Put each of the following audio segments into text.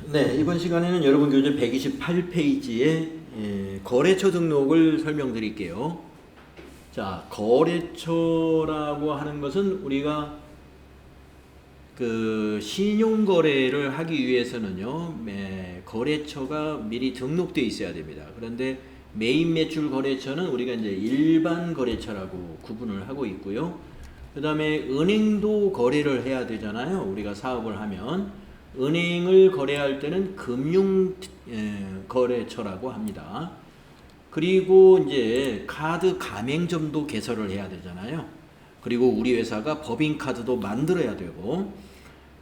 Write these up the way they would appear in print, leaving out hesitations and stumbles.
네, 이번 시간에는 여러분 교재 128페이지에 거래처 등록을 설명드릴게요. 자, 거래처라고 하는 것은 우리가 그 신용거래를 하기 위해서는요, 거래처가 미리 등록되어 있어야 됩니다. 그런데 매입 매출 거래처는 우리가 이제 일반 거래처라고 구분을 하고 있고요. 그 다음에 은행도 거래를 해야 되잖아요. 우리가 사업을 하면. 은행을 거래할 때는 금융 거래처라고 합니다. 그리고 이제 카드 가맹점도 개설을 해야 되잖아요. 그리고 우리 회사가 법인카드도 만들어야 되고,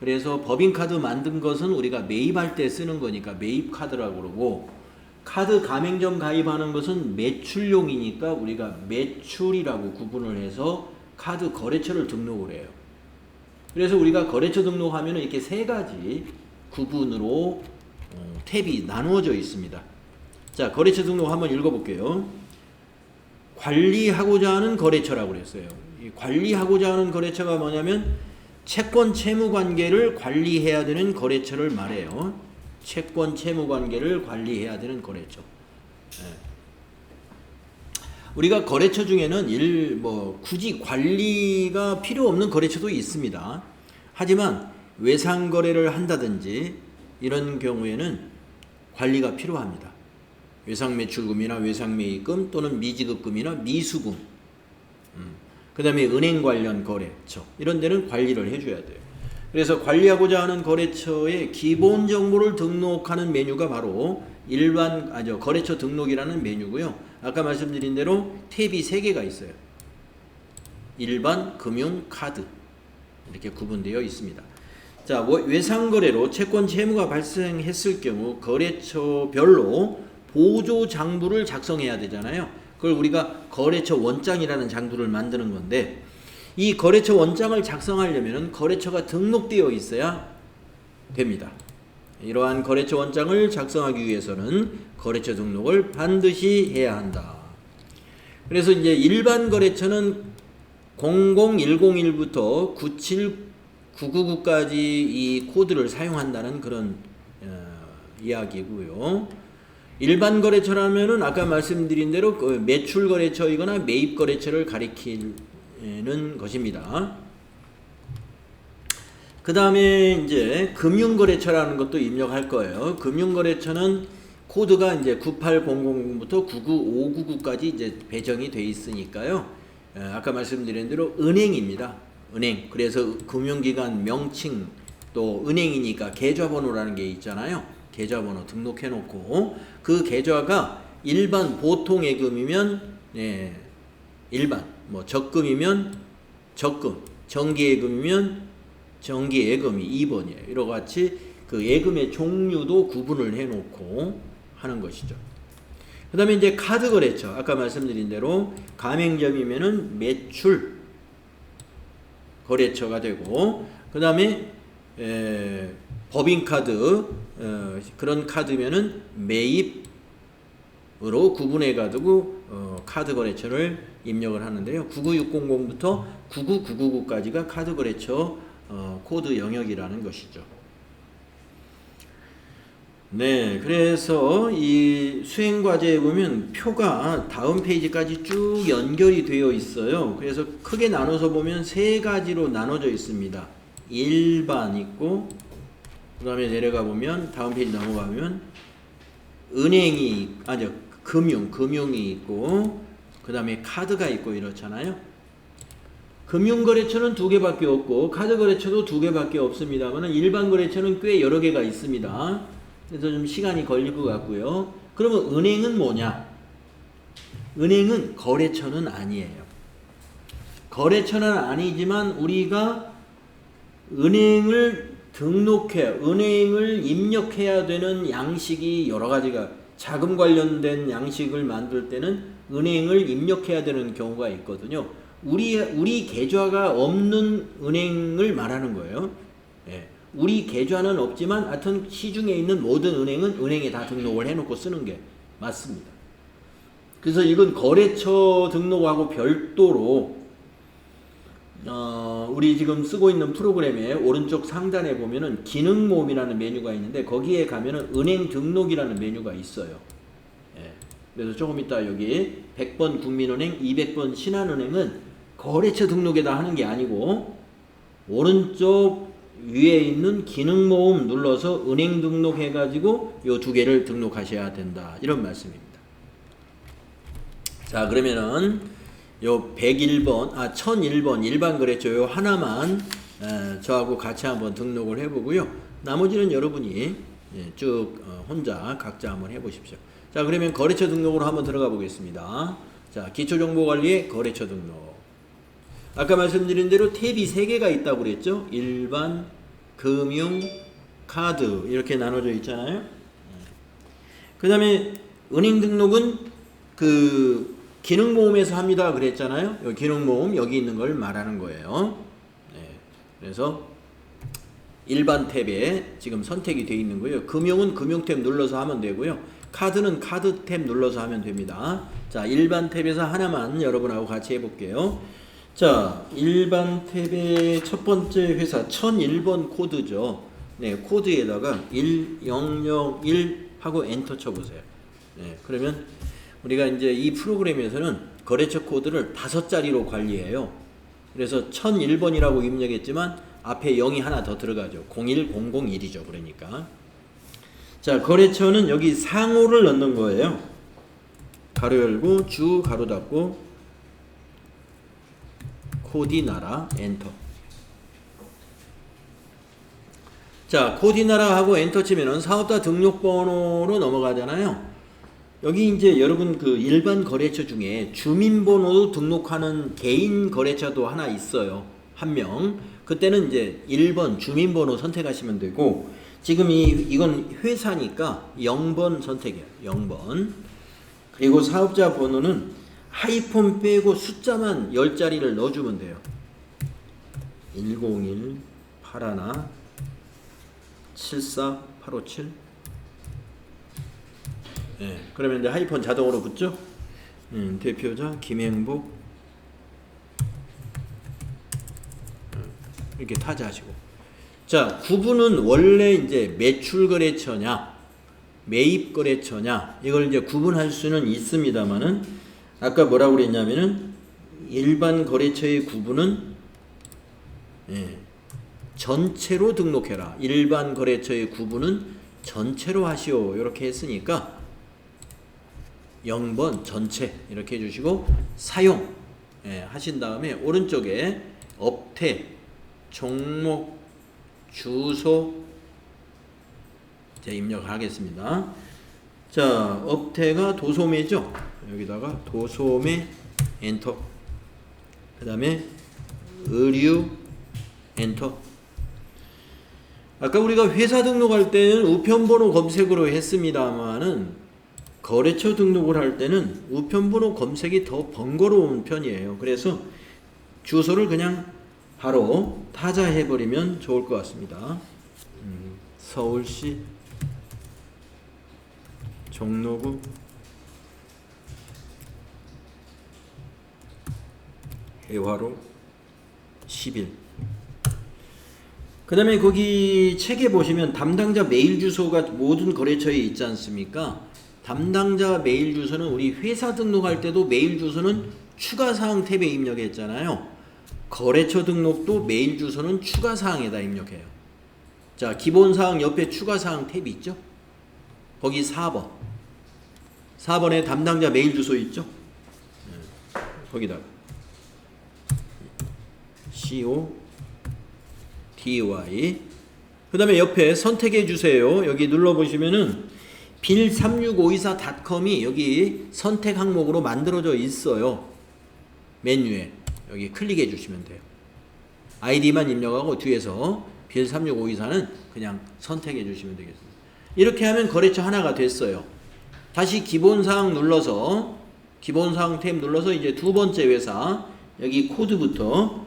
그래서 법인카드 만든 것은 우리가 매입할 때 쓰는 거니까 매입카드라고 그러고, 카드 가맹점 가입하는 것은 매출용이니까 우리가 매출이라고 구분을 해서 카드 거래처를 등록을 해요. 그래서 우리가 거래처 등록하면 이렇게 세 가지 구분으로 탭이 나누어져 있습니다. 자, 거래처 등록 한번 읽어볼게요. 관리하고자 하는 거래처라고 그랬어요. 이 관리하고자 하는 거래처가 뭐냐면 채권 채무 관계를 관리해야 되는 거래처를 말해요. 채권 채무 관계를 관리해야 되는 거래처. 네. 우리가 거래처 중에는 굳이 관리가 필요 없는 거래처도 있습니다. 하지만 외상 거래를 한다든지 이런 경우에는 관리가 필요합니다. 외상 매출금이나 외상 매입금 또는 미지급금이나 미수금, 그 다음에 은행 관련 거래처 이런 데는 관리를 해줘야 돼요. 그래서 관리하고자 하는 거래처의 기본 정보를 등록하는 메뉴가 바로 거래처 등록이라는 메뉴고요. 아까 말씀드린 대로 탭이 3개가 있어요. 일반, 금융, 카드 이렇게 구분되어 있습니다. 자, 외상거래로 채권 채무가 발생했을 경우 거래처별로 보조 장부를 작성해야 되잖아요. 그걸 우리가 거래처 원장이라는 장부를 만드는 건데, 이 거래처 원장을 작성하려면 거래처가 등록되어 있어야 됩니다. 이러한 거래처 원장을 작성하기 위해서는 거래처 등록을 반드시 해야 한다. 그래서 이제 일반 거래처는 00101부터 97999까지 이 코드를 사용한다는 그런 이야기고요. 일반 거래처라면은 아까 말씀드린 대로 매출 거래처이거나 매입 거래처를 가리키는 것입니다. 그 다음에 이제 금융거래처라는 것도 입력할 거예요. 금융거래처는 코드가 이제 9800부터 99599까지 이제 배정이 돼 있으니까요. 아까 말씀드린 대로 은행입니다. 은행. 그래서 금융기관 명칭 또 은행이니까 계좌번호라는 게 있잖아요. 계좌번호 등록해 놓고 그 계좌가 일반 보통 예금이면 일반, 적금이면 적금, 정기예금이면 정기예금이 2번이에요. 이와 같이 그 예금의 종류도 구분을 해놓고 하는 것이죠. 그 다음에 이제 카드 거래처. 아까 말씀드린 대로 가맹점이면은 매출 거래처가 되고, 그 다음에 법인카드, 그런 카드면은 매입으로 구분해가지고 카드 거래처를 입력을 하는데요. 99600부터 99999까지가 카드 거래처 코드 영역이라는 것이죠. 네, 그래서 이 수행과제에 보면 표가 다음 페이지까지 쭉 연결이 되어 있어요. 그래서 크게 나눠서 보면 3가지로 나눠져 있습니다. 일반 있고, 그 다음에 내려가 보면 다음 페이지 넘어가면 금융이 있고, 그 다음에 카드가 있고 이렇잖아요. 금융거래처는 2개밖에 없고 카드거래처도 2개밖에 없습니다만 일반 거래처는 꽤 여러 개가 있습니다. 그래서 좀 시간이 걸릴 것 같고요. 그러면 은행은 뭐냐? 은행은 거래처는 아니에요. 거래처는 아니지만 우리가 은행을 입력해야 되는 양식이 여러 가지가, 자금 관련된 양식을 만들 때는 은행을 입력해야 되는 경우가 있거든요. 우리 계좌가 없는 은행을 말하는 거예요. 예. 우리 계좌는 없지만 하여튼 시중에 있는 모든 은행은 은행에 다 등록을 해놓고 쓰는 게 맞습니다. 그래서 이건 거래처 등록하고 별도로 우리 지금 쓰고 있는 프로그램의 오른쪽 상단에 보면은 기능 모음이라는 메뉴가 있는데 거기에 가면은 은행 등록이라는 메뉴가 있어요. 예. 그래서 조금 이따 여기 100번 국민은행, 200번 신한은행은 거래처 등록에다 하는 게 아니고 오른쪽 위에 있는 기능 모음 눌러서 은행 등록해 가지고 요 두 개를 등록하셔야 된다. 이런 말씀입니다. 자, 그러면은 요 101번, 1001번 일반 거래처 요 하나만 저하고 같이 한번 등록을 해보고요. 나머지는 여러분이 쭉 혼자 각자 한번 해보십시오. 자, 그러면 거래처 등록으로 한번 들어가 보겠습니다. 자, 기초정보관리의 거래처 등록. 아까 말씀드린 대로 탭이 3개가 있다고 그랬죠? 일반, 금융, 카드 이렇게 나눠져 있잖아요. 그 다음에 은행 등록은 그 기능모음에서 합니다 그랬잖아요. 여기 기능모음 여기 있는 걸 말하는 거예요. 네. 그래서 일반 탭에 지금 선택이 되어 있는 거예요. 금융은 금융 탭 눌러서 하면 되고요. 카드는 카드 탭 눌러서 하면 됩니다. 자, 일반 탭에서 하나만 여러분하고 같이 해볼게요. 자, 일반 탭의 첫 번째 회사 1001번 코드죠. 네, 코드에다가 1001 하고 엔터 쳐보세요. 네, 그러면 우리가 이제 이 프로그램에서는 거래처 코드를 5자리로 관리해요. 그래서 1001번이라고 입력했지만 앞에 0이 하나 더 들어가죠. 01001이죠. 그러니까. 자, 거래처는 여기 상호를 넣는 거예요. 가로 열고 주 가로 닫고 코디나라 엔터. 자, 코디나라 하고 엔터 치면은 사업자 등록번호로 넘어가잖아요. 여기 이제 여러분 그 일반 거래처 중에 주민번호도 등록하는 개인 거래처도 하나 있어요. 한 명. 그때는 이제 1번 주민번호 선택하시면 되고, 지금 이건 회사니까 0번 선택해요. 0번. 그리고 사업자 번호는 하이폰 빼고 숫자만 10자리를 넣어주면 돼요. 101 81 74 857. 예, 그러면 이제 하이폰 자동으로 붙죠? 대표자 김행복 이렇게 타자하시고. 자, 구분은 원래 이제 매출 거래처냐, 매입 거래처냐 이걸 이제 구분할 수는 있습니다만은 아까 뭐라고 그랬냐면은 일반 거래처의 구분은 전체로 등록해라. 일반 거래처의 구분은 전체로 하시오. 이렇게 했으니까 0번 전체 이렇게 해주시고 사용 하신 다음에 오른쪽에 업태, 종목, 주소 입력하겠습니다. 자, 업태가 도소매죠. 여기다가 도소매 엔터. 그 다음에 의류 엔터. 아까 우리가 회사 등록할 때는 우편번호 검색으로 했습니다만은 거래처 등록을 할 때는 우편번호 검색이 더 번거로운 편이에요. 그래서 주소를 그냥 바로 타자해버리면 좋을 것 같습니다. 서울시 종로구 해화로 10일. 그 다음에 거기 책에 보시면 담당자 메일 주소가 모든 거래처에 있지 않습니까? 담당자 메일 주소는 우리 회사 등록할 때도 메일 주소는 추가사항 탭에 입력했잖아요. 거래처 등록도 메일 주소는 추가사항에다 입력해요. 자, 기본사항 옆에 추가사항 탭이 있죠? 거기 4번. 4번에 담당자 메일 주소 있죠? 거기다가 CODY. 그 다음에 옆에 선택해 주세요. 여기 눌러보시면은 빌36524.com이 여기 선택 항목으로 만들어져 있어요. 메뉴에 여기 클릭해 주시면 돼요. 아이디만 입력하고 뒤에서 빌36524는 그냥 선택해 주시면 되겠습니다. 이렇게 하면 거래처 하나가 됐어요. 다시 기본사항 눌러서 기본사항 탭 눌러서 이제 두 번째 회사 여기 코드부터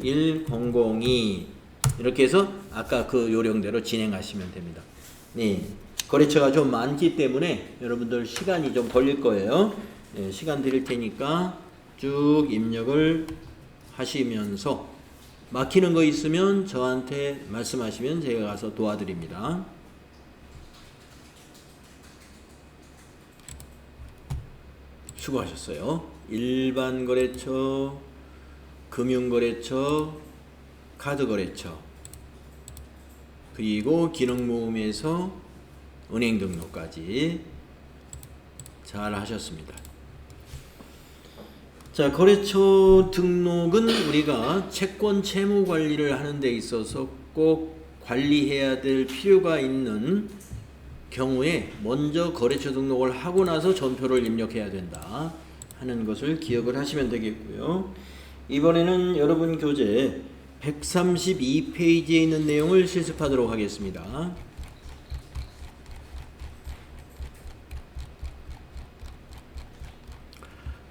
1002 이렇게 해서 아까 그 요령대로 진행하시면 됩니다. 네. 거래처가 좀 많기 때문에 여러분들 시간이 좀 걸릴 거예요. 시간 드릴 테니까 쭉 입력을 하시면서 막히는 거 있으면 저한테 말씀하시면 제가 가서 도와드립니다. 수고하셨어요. 일반 거래처, 금융거래처, 카드거래처, 그리고 기능모음에서 은행 등록까지 잘 하셨습니다. 자, 거래처 등록은 우리가 채권 채무 관리를 하는 데 있어서 꼭 관리해야 될 필요가 있는 경우에 먼저 거래처 등록을 하고 나서 전표를 입력해야 된다 하는 것을 기억을 하시면 되겠고요. 이번에는 여러분 교재 132페이지에 있는 내용을 실습하도록 하겠습니다.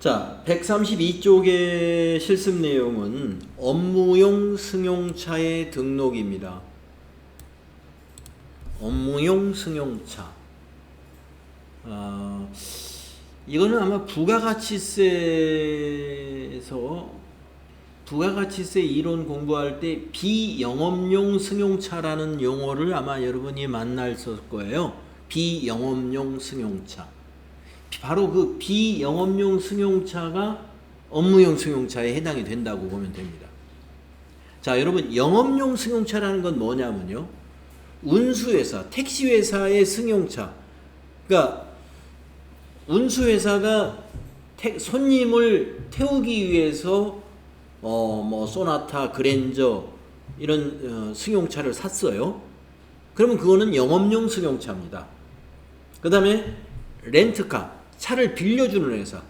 자, 132쪽의 실습 내용은 업무용 승용차의 등록입니다. 업무용 승용차. 이거는 아마 부가가치세 이론 공부할 때 비영업용 승용차라는 용어를 아마 여러분이 만났을 거예요. 비영업용 승용차. 바로 그 비영업용 승용차가 업무용 승용차에 해당이 된다고 보면 됩니다. 자, 여러분, 영업용 승용차라는 건 뭐냐면요, 운수회사, 택시회사의 승용차. 그러니까 운수회사가 손님을 태우기 위해서 뭐 소나타, 그랜저 이런 승용차를 샀어요. 그러면 그거는 영업용 승용차입니다. 그 다음에 렌트카, 차를 빌려주는 회사,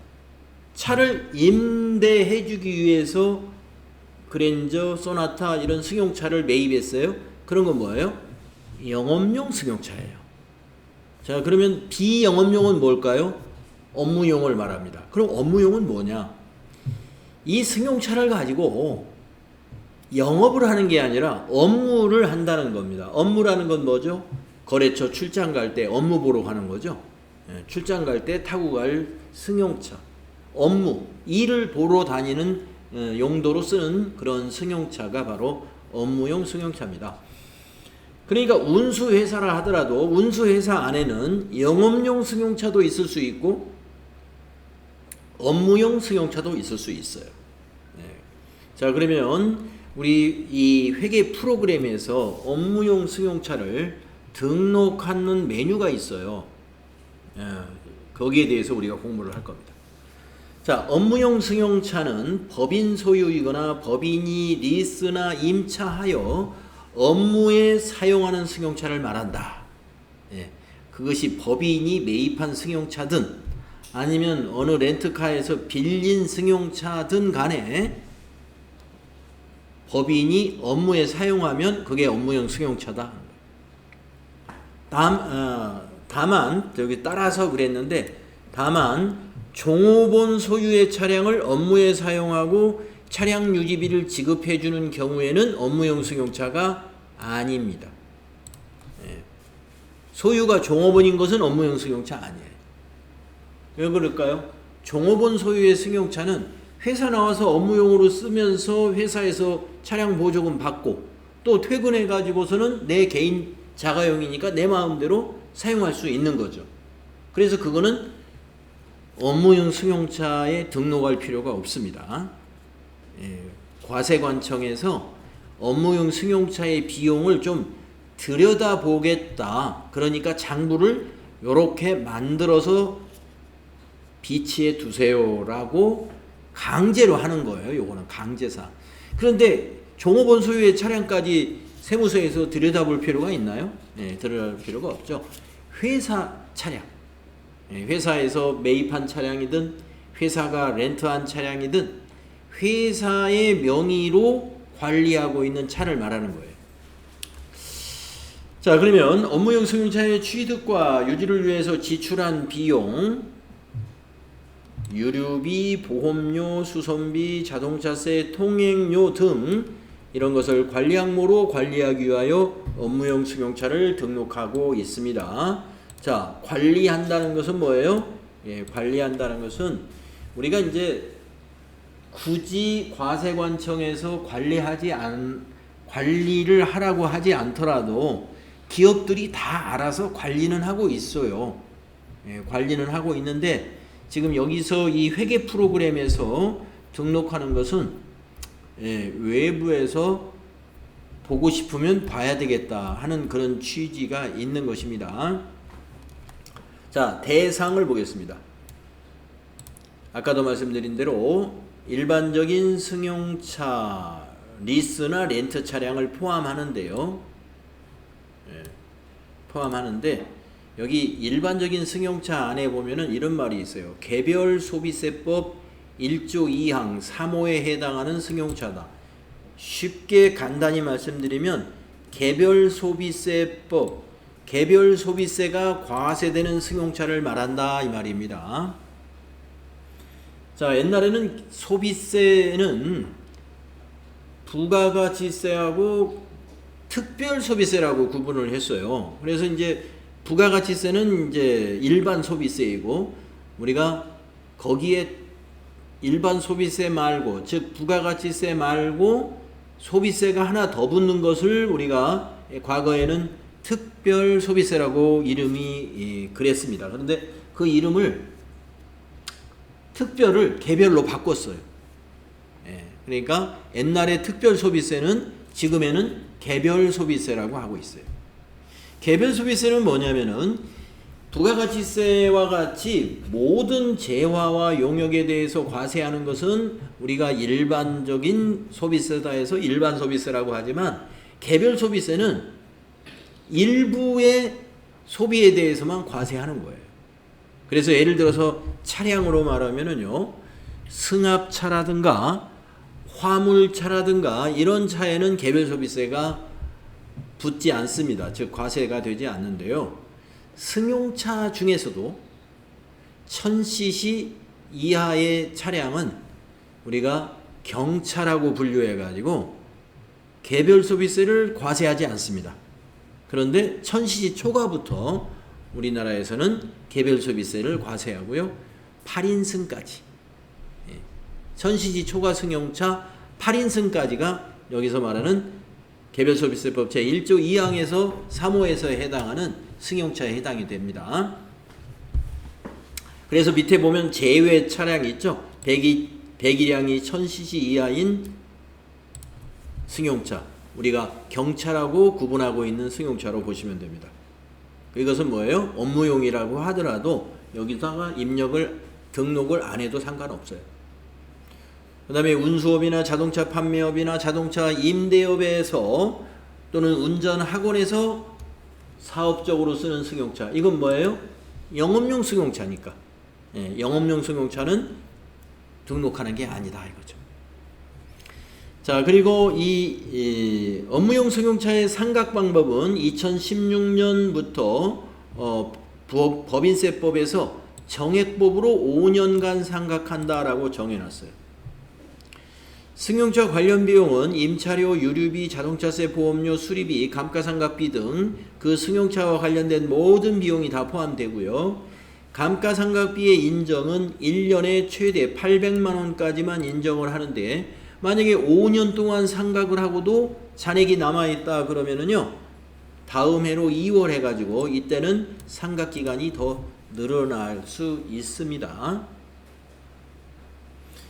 차를 임대해주기 위해서 그랜저, 소나타 이런 승용차를 매입했어요. 그런 건 뭐예요? 영업용 승용차예요. 자, 그러면 비영업용은 뭘까요? 업무용을 말합니다. 그럼 업무용은 뭐냐? 이 승용차를 가지고 영업을 하는 게 아니라 업무를 한다는 겁니다. 업무라는 건 뭐죠? 거래처 출장 갈 때 업무 보러 가는 거죠. 출장 갈 때 타고 갈 승용차. 업무, 일을 보러 다니는 용도로 쓰는 그런 승용차가 바로 업무용 승용차입니다. 그러니까 운수회사라 하더라도 운수회사 안에는 영업용 승용차도 있을 수 있고 업무용 승용차도 있을 수 있어요. 자, 그러면 우리 이 회계 프로그램에서 업무용 승용차를 등록하는 메뉴가 있어요. 거기에 대해서 우리가 공부를 할 겁니다. 자, 업무용 승용차는 법인 소유이거나 법인이 리스나 임차하여 업무에 사용하는 승용차를 말한다. 그것이 법인이 매입한 승용차든 아니면 어느 렌트카에서 빌린 승용차든 간에 법인이 업무에 사용하면 그게 업무용 승용차다. 다만 여기 따라서 그랬는데, 다만 종업원 소유의 차량을 업무에 사용하고 차량 유지비를 지급해주는 경우에는 업무용 승용차가 아닙니다. 소유가 종업원인 것은 업무용 승용차 아니에요. 왜 그럴까요? 종업원 소유의 승용차는 회사 나와서 업무용으로 쓰면서 회사에서 차량 보조금 받고 또 퇴근해 가지고서는 내 개인 자가용이니까 내 마음대로 사용할 수 있는 거죠. 그래서 그거는 업무용 승용차에 등록할 필요가 없습니다. 과세관청에서 업무용 승용차의 비용을 좀 들여다보겠다. 그러니까 장부를 이렇게 만들어서 비치해 두세요라고 강제로 하는 거예요. 요거는 강제상. 그런데 종업원 소유의 차량까지 세무서에서 들여다볼 필요가 있나요? 들여다볼 필요가 없죠. 회사 차량, 회사에서 매입한 차량이든 회사가 렌트한 차량이든 회사의 명의로 관리하고 있는 차를 말하는 거예요. 자, 그러면 업무용 승용차의 취득과 유지를 위해서 지출한 비용, 유류비, 보험료, 수선비, 자동차세, 통행료 등 이런 것을 관리 항목으로 관리하기 위하여 업무용 승용차를 등록하고 있습니다. 자, 관리한다는 것은 뭐예요? 관리한다는 것은 우리가 이제 굳이 과세관청에서 관리를 하라고 하지 않더라도 기업들이 다 알아서 관리는 하고 있어요. 예, 관리는 하고 있는데 지금 여기서 이 회계 프로그램에서 등록하는 것은 외부에서 보고 싶으면 봐야 되겠다 하는 그런 취지가 있는 것입니다. 자, 대상을 보겠습니다. 아까도 말씀드린 대로 일반적인 승용차 리스나 렌트 차량을 포함하는데요. 포함하는데 여기 일반적인 승용차 안에 보면은 이런 말이 있어요. 개별 소비세법 1조 2항 3호에 해당하는 승용차다. 쉽게 간단히 말씀드리면 개별 소비세가 과세되는 승용차를 말한다 이 말입니다. 자, 옛날에는 소비세는 부가가치세하고 특별 소비세라고 구분을 했어요. 그래서 이제 부가가치세는 이제 일반 소비세이고 우리가 거기에 일반 소비세 말고 즉 부가가치세 말고 소비세가 하나 더 붙는 것을 우리가 과거에는 특별 소비세라고 이름이 그랬습니다. 그런데 그 이름을 특별을 개별로 바꿨어요. 그러니까 옛날에 특별 소비세는 지금에는 개별 소비세라고 하고 있어요. 개별 소비세는 뭐냐면은 부가가치세와 같이 모든 재화와 용역에 대해서 과세하는 것은 우리가 일반적인 소비세다 해서 일반 소비세라고 하지만 개별 소비세는 일부의 소비에 대해서만 과세하는 거예요. 그래서 예를 들어서 차량으로 말하면은요, 승합차라든가 화물차라든가 이런 차에는 개별 소비세가 붙지 않습니다. 즉 과세가 되지 않는데요. 승용차 중에서도 1000cc 이하의 차량은 우리가 경차라고 분류해 가지고 개별 소비세를 과세하지 않습니다. 그런데 1000cc 초과부터 우리나라에서는 개별 소비세를 과세하고요. 8인승까지 1000cc 초과 승용차 8인승까지가 여기서 말하는 개별 소비세법 제1조 2항에서 3호에서 해당하는 승용차에 해당이 됩니다. 그래서 밑에 보면 제외 차량이 있죠. 배기량이 1000cc 이하인 승용차, 우리가 경차라고 구분하고 있는 승용차로 보시면 됩니다. 이것은 뭐예요? 업무용이라고 하더라도 여기다가 등록을 안 해도 상관없어요. 그 다음에 운수업이나 자동차 판매업이나 자동차 임대업에서 또는 운전학원에서 사업적으로 쓰는 승용차, 이건 뭐예요? 영업용 승용차니까. 영업용 승용차는 등록하는 게 아니다 이거죠. 자, 그리고 이 업무용 승용차의 상각 방법은 2016년부터 법인세법에서 정액법으로 5년간 상각한다라고 정해놨어요. 승용차 관련 비용은 임차료, 유류비, 자동차세, 보험료, 수리비, 감가상각비 등 그 승용차와 관련된 모든 비용이 다 포함되고요. 감가상각비의 인정은 1년에 최대 800만 원까지만 인정을 하는데 만약에 5년 동안 상각을 하고도 잔액이 남아있다 그러면은요, 다음 해로 2월 해가지고 이때는 상각기간이 더 늘어날 수 있습니다.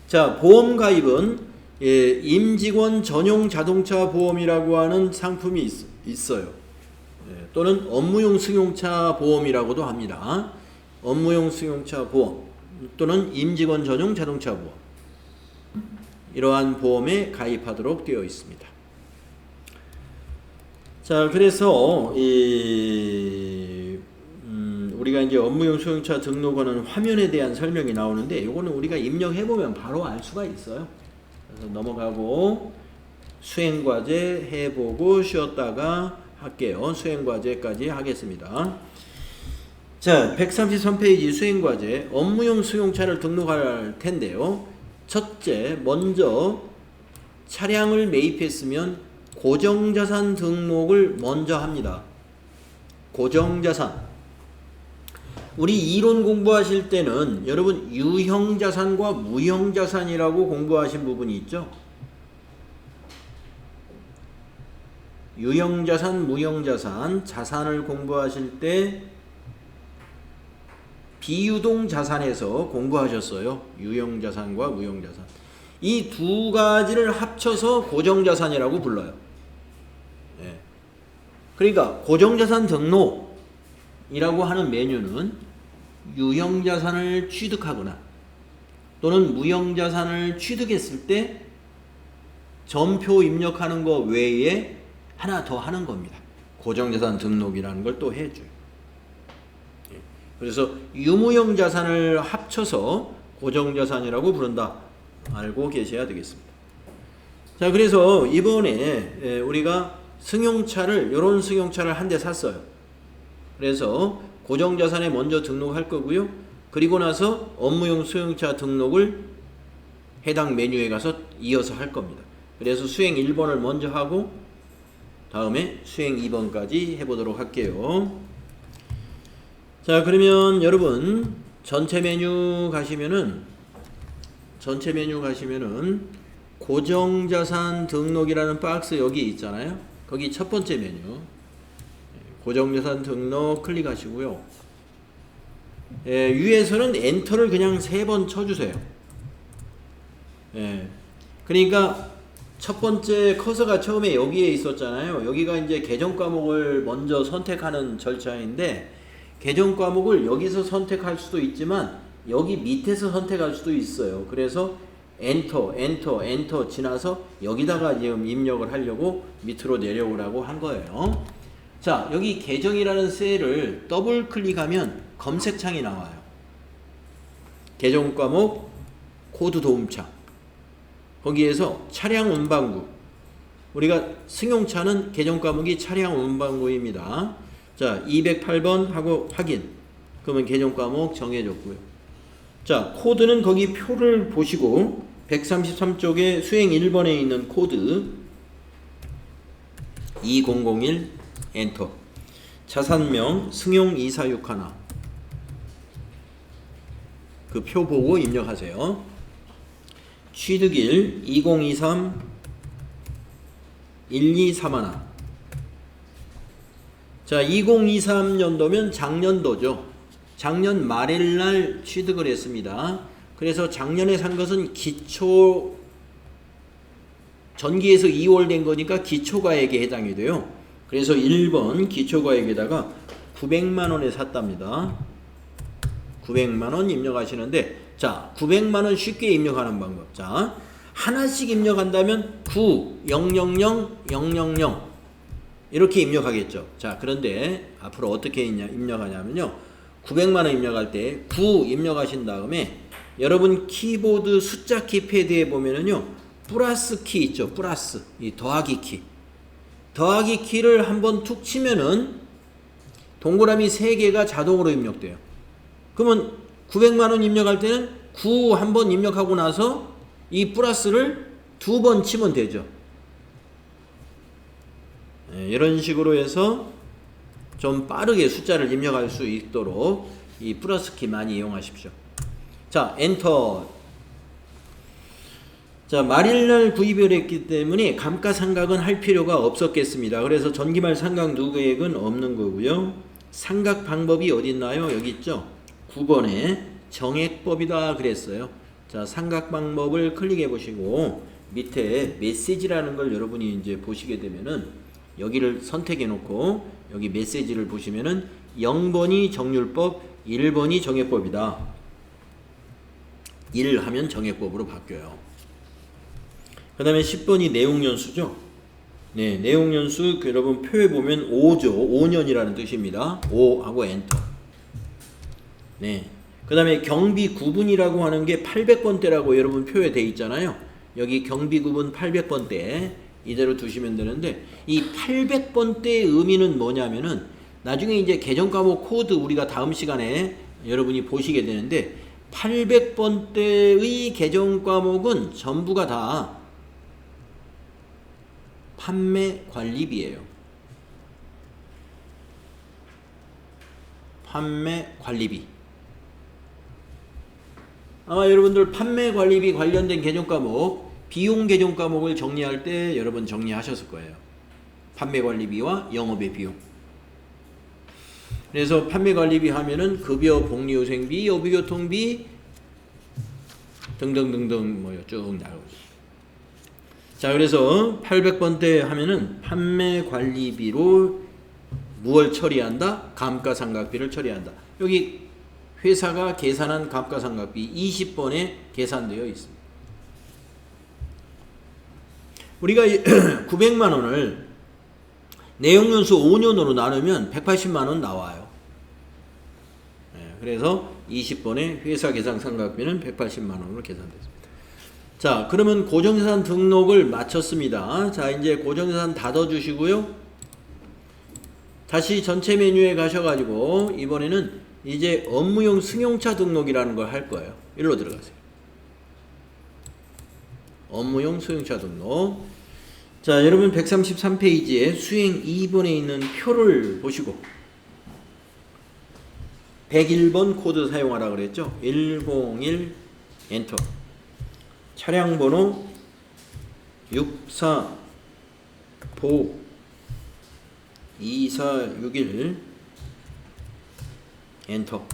자, 보험가입은 임직원 전용 자동차 보험이라고 하는 상품이 있어요. 또는 업무용 승용차 보험이라고도 합니다. 업무용 승용차 보험 또는 임직원 전용 자동차 보험, 이러한 보험에 가입하도록 되어 있습니다. 자, 그래서 우리가 이제 업무용 승용차 등록하는 화면에 대한 설명이 나오는데 이거는 우리가 입력해 보면 바로 알 수가 있어요. 그래서 넘어가고 수행과제 해보고 쉬었다가 할게요. 수행과제까지 하겠습니다. 자, 133페이지 수행과제. 업무용 승용차를 등록할 텐데요. 첫째, 먼저 차량을 매입했으면 고정자산 등록을 먼저 합니다. 고정자산. 우리 이론 공부하실 때는 여러분 유형자산과 무형자산이라고 공부하신 부분이 있죠. 유형자산, 무형자산, 자산을 공부하실 때 비유동자산에서 공부하셨어요. 유형자산과 무형자산. 이 두 가지를 합쳐서 고정자산이라고 불러요. 예. 그러니까 고정자산 등록이라고 하는 메뉴는 유형자산을 취득하거나 또는 무형자산을 취득했을 때 전표 입력하는 거 외에 하나 더 하는 겁니다. 고정자산 등록이라는 걸 또 해줘요. 그래서 유무형 자산을 합쳐서 고정자산이라고 부른다. 알고 계셔야 되겠습니다. 자, 그래서 이번에 우리가 승용차를, 이런 승용차를 한 대 샀어요. 그래서 고정자산에 먼저 등록할 거고요. 그리고 나서 업무용 승용차 등록을 해당 메뉴에 가서 이어서 할 겁니다. 그래서 수행 1번을 먼저 하고 다음에 수행 2번까지 해보도록 할게요. 자, 그러면 여러분 전체 메뉴 가시면은 고정자산 등록이라는 박스 여기 있잖아요. 거기 첫 번째 메뉴 고정자산 등록 클릭하시고요. 위에서는 엔터를 그냥 3번 쳐주세요. 그러니까 첫 번째 커서가 처음에 여기에 있었잖아요. 여기가 이제 계정 과목을 먼저 선택하는 절차인데 계정 과목을 여기서 선택할 수도 있지만 여기 밑에서 선택할 수도 있어요. 그래서 엔터 지나서 여기다가 지금 입력을 하려고 밑으로 내려오라고 한 거예요. 자, 여기 계정이라는 셀을 더블 클릭하면 검색창이 나와요. 계정 과목 코드 도움창. 거기에서 차량 운반구, 우리가 승용차는 계정 과목이 차량 운반구입니다. 자, 208번 하고 확인. 그러면 계정 과목 정해졌고요. 자, 코드는 거기 표를 보시고 133쪽에 수행 1번에 있는 코드 2001 엔터. 자산명 승용 2461 그 표 보고 입력하세요. 취득일 2023 1231. 자, 2023년도면 작년도죠. 작년 말일날 취득을 했습니다. 그래서 작년에 산 것은 기초 전기에서 2월 된 거니까 기초가액에 해당이 돼요. 그래서 1번 기초가액에다가 900만원에 샀답니다. 900만원 입력하시는데, 자, 900만원 쉽게 입력하는 방법. 자, 하나씩 입력한다면 9000000 이렇게 입력하겠죠. 자, 그런데 앞으로 어떻게 입력하냐면요. 900만원 입력할 때 9 입력하신 다음에 여러분 키보드 숫자 키패드에 보면은요. 플러스 키 있죠. 플러스. 이 더하기 키. 더하기 키를 한번 툭 치면은 동그라미 3개가 자동으로 입력돼요. 그러면 900만원 입력할 때는 9 한번 입력하고 나서 이 플러스를 2번 치면 되죠. 이런 식으로 해서 좀 빠르게 숫자를 입력할 수 있도록 이 플러스 키 많이 이용하십시오. 자, 엔터. 자, 말일날 구입을 했기 때문에 감가상각은 할 필요가 없었겠습니다. 그래서 전기말 상각 누계액은 없는 거고요. 상각 방법이 어디 있나요? 여기 있죠. 9번에 정액법이다 그랬어요. 자, 상각 방법을 클릭해 보시고 밑에 메시지라는 걸 여러분이 이제 보시게 되면은 여기를 선택해 놓고 여기 메시지를 보시면은 0번이 정률법, 1번이 정액법이다. 1 하면 정액법으로 바뀌어요. 그 다음에 10번이 내용연수죠. 네, 내용연수 여러분 표에 보면 5죠. 5년이라는 뜻입니다. 5 하고 엔터. 네. 그 다음에 경비 구분이라고 하는 게 800번대라고 여러분 표에 돼 있잖아요. 여기 경비 구분 800번대 이대로 두시면 되는데 이 800번대의 의미는 뭐냐면은 나중에 이제 계정 과목 코드 우리가 다음 시간에 여러분이 보시게 되는데 800번대의 계정 과목은 전부가 다 판매 관리비예요. 판매 관리비. 아마 여러분들 판매 관리비 관련된 개정 과목, 비용 개정 과목을 정리할 때 여러분 정리하셨을 거예요. 판매 관리비와 영업의 비용. 그래서 판매 관리비 하면은 급여, 복리후생비, 여비교통비 등등등등 뭐 쭉 나오죠. 자, 그래서 800번대 하면은 판매 관리비로 무엇을 처리한다? 감가상각비를 처리한다. 여기 회사가 계산한 감가상각비 20번에 계산되어 있습니다. 우리가 900만 원을 내용연수 5년으로 나누면 180만 원 나와요. 그래서 20번에 회사 계산 상각비는 180만 원으로 계산됐습니다. 자, 그러면 고정자산 등록을 마쳤습니다. 자, 이제 고정자산 닫아주시고요. 다시 전체 메뉴에 가셔가지고 이번에는 이제 업무용 승용차 등록이라는 걸 할 거예요. 일로 들어가세요. 업무용 승용차 등록. 자, 여러분 133페이지에 수행 2번에 있는 표를 보시고 101번 코드 사용하라 그랬죠. 101 엔터. 차량 번호 64 보 2461 엔터.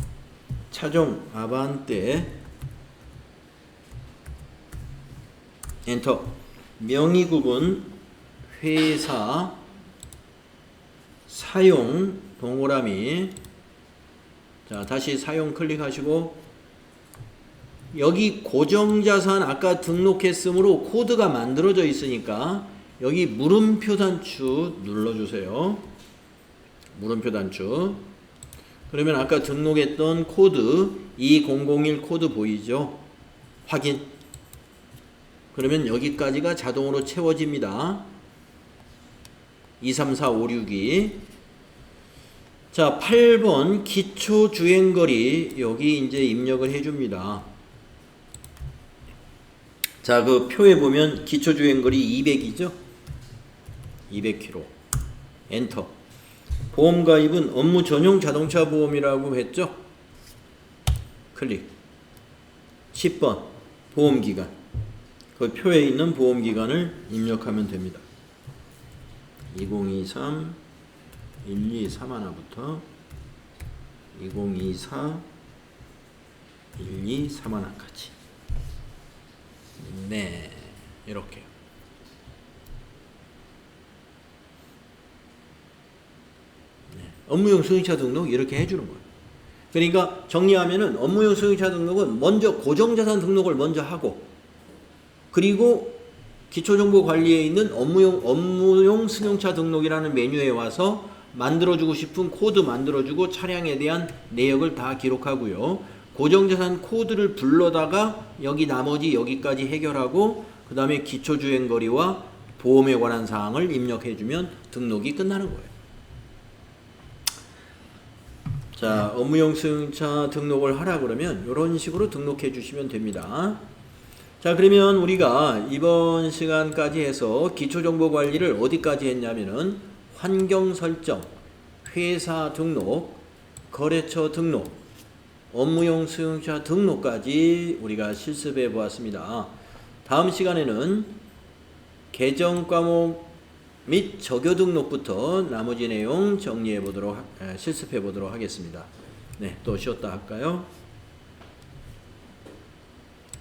차종 아반떼 엔터. 명의구분 회사 사용 동그라미. 자, 다시 사용 클릭하시고 여기 고정자산 아까 등록했으므로 코드가 만들어져 있으니까 여기 물음표 단추 눌러주세요. 물음표 단추. 그러면 아까 등록했던 코드 2001 코드 보이죠? 확인. 그러면 여기까지가 자동으로 채워집니다. 23456이. 자, 8번 기초 주행거리 여기 이제 입력을 해줍니다. 자, 그 표에 보면 기초 주행거리 200이죠? 200km. 엔터. 보험 가입은 업무 전용 자동차 보험이라고 했죠? 클릭. 10번 보험기간. 그 표에 있는 보험기간을 입력하면 됩니다. 2023 123 하나부터 2024 123 하나까지. 네, 이렇게요. 네, 업무용 승용차 등록 이렇게 해주는 거예요. 그러니까 정리하면은 업무용 승용차 등록은 먼저 고정자산 등록을 먼저 하고, 그리고 기초정보관리에 있는 업무용 승용차 등록이라는 메뉴에 와서 만들어주고 싶은 코드 만들어주고 차량에 대한 내역을 다 기록하고요. 고정자산 코드를 불러다가 여기 나머지 여기까지 해결하고 그 다음에 기초주행거리와 보험에 관한 사항을 입력해주면 등록이 끝나는 거예요. 자, 업무용 승용차 등록을 하라 그러면 이런 식으로 등록해 주시면 됩니다. 자, 그러면 우리가 이번 시간까지 해서 기초정보관리를 어디까지 했냐면은 환경 설정, 회사 등록, 거래처 등록, 업무용 승용차 등록까지 우리가 실습해 보았습니다. 다음 시간에는 개정 과목 및 적요 등록부터 나머지 내용 정리해 보도록 실습해 보도록 하겠습니다. 네, 또 쉬었다 할까요?